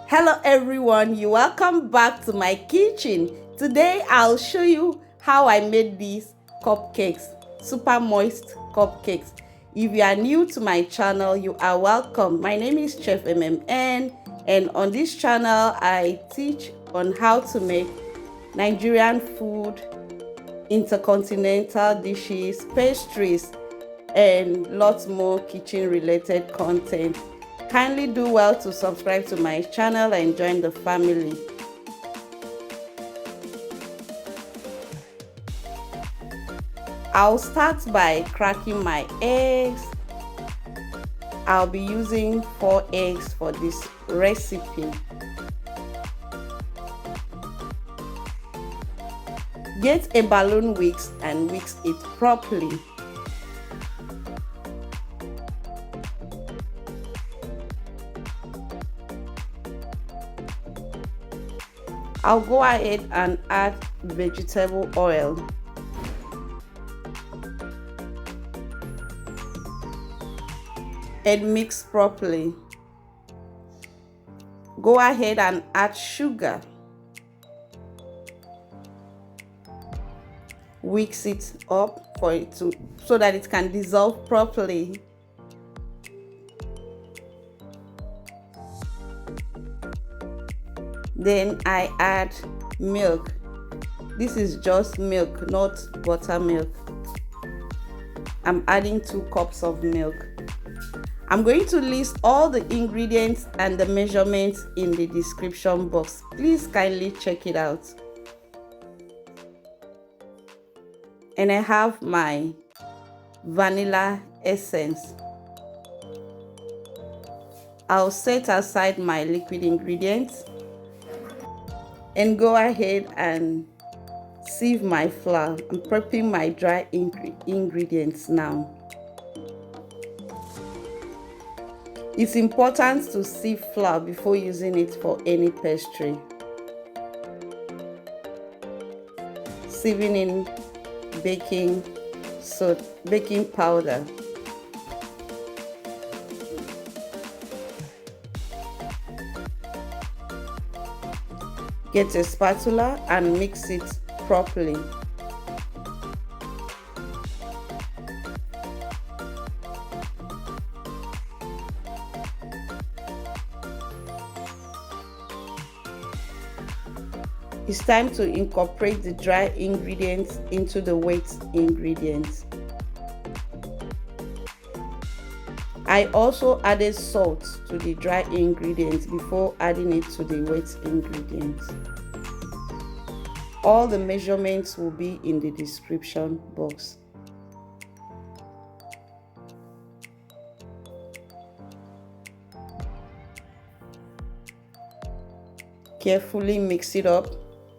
Hello everyone, you welcome back to my kitchen. Today I'll show you how I made these cupcakes, super moist cupcakes. If you are new to my channel, you are welcome. My name is Chef MMN, and on this channel I teach on how to make Nigerian food, intercontinental dishes, pastries, and lots more kitchen related content. Kindly do well to subscribe to my channel and join the family. I'll start by cracking my eggs. I'll be using 4 eggs for this recipe. Get a balloon whisk and whisk it properly. I'll go ahead and add vegetable oil. And mix properly. Go ahead and add sugar. Whisk it up so that it can dissolve properly. Then I add milk. This is just milk, not buttermilk. I'm adding 2 cups of milk. I'm going to list all the ingredients and the measurements in the description box. Please kindly check it out. And I have my vanilla essence. I'll set aside my liquid ingredients and go ahead and sieve my flour. I'm prepping my dry ingredients now. It's important to sieve flour before using it for any pastry. Sieving in baking powder. Get a spatula and mix it properly. It's time to incorporate the dry ingredients into the wet ingredients. I also added salt to the dry ingredients before adding it to the wet ingredients. All the measurements will be in the description box. Carefully mix it up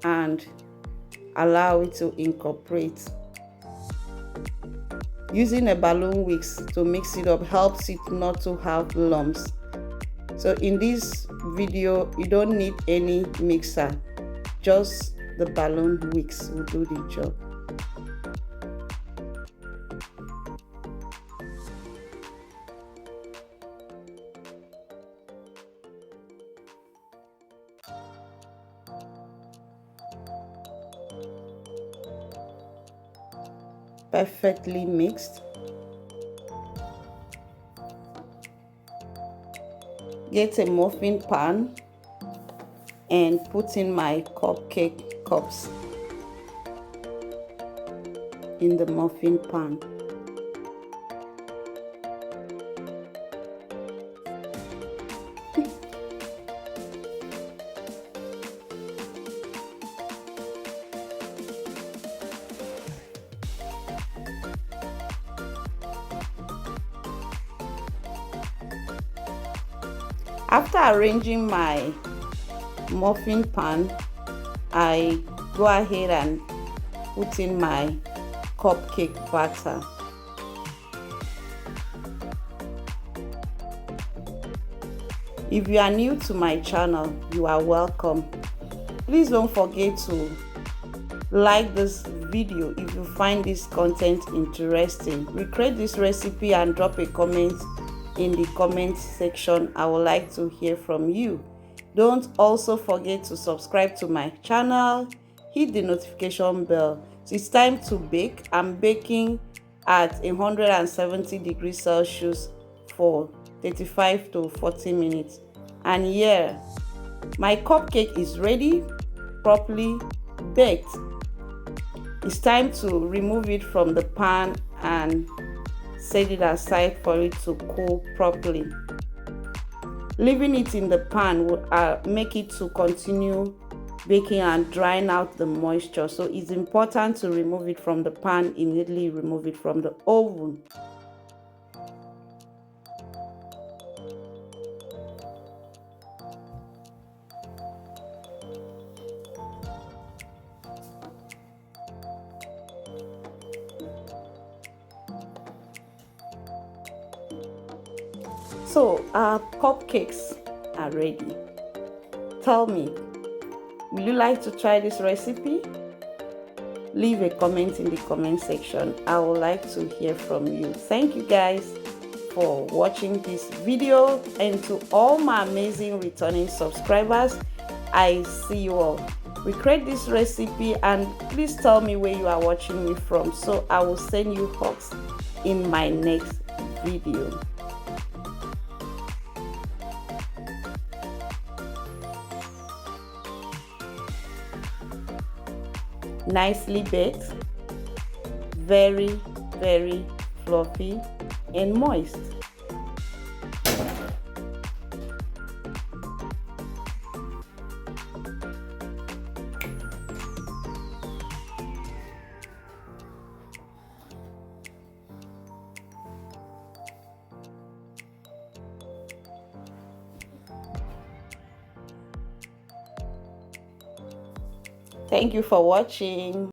and allow it to incorporate. Using a balloon whisk to mix it up helps it not to have lumps. So in this video, you don't need any mixer, just the balloon whisk will do the job. Perfectly mixed. Get a muffin pan and put in my cupcake cups in the muffin pan. After arranging my muffin pan, I go ahead and put in my cupcake batter. If you are new to my channel, you are welcome. Please don't forget to like this video if you find this content interesting. Recreate this recipe and drop a comment in the comment section. I would like to hear from you. Don't also forget to subscribe to my channel, hit the notification bell. So it's time to bake. I'm baking at 170 degrees Celsius for 35 to 40 minutes. And yeah, my cupcake is ready, properly baked. It's time to remove it from the pan and set it aside for it to cool properly. Leaving it in the pan will make it to continue baking and drying out the moisture. So it's important to remove it from the pan, immediately remove it from the oven. So our cupcakes are ready. Tell me, will you like to try this recipe? Leave a comment in the comment section. I would like to hear from you. Thank you guys for watching this video, and to all my amazing returning subscribers, I see you all. Recreate this recipe and please tell me where you are watching me from, so I will send you hugs in my next video. Nicely baked, very fluffy and moist. Thank you for watching.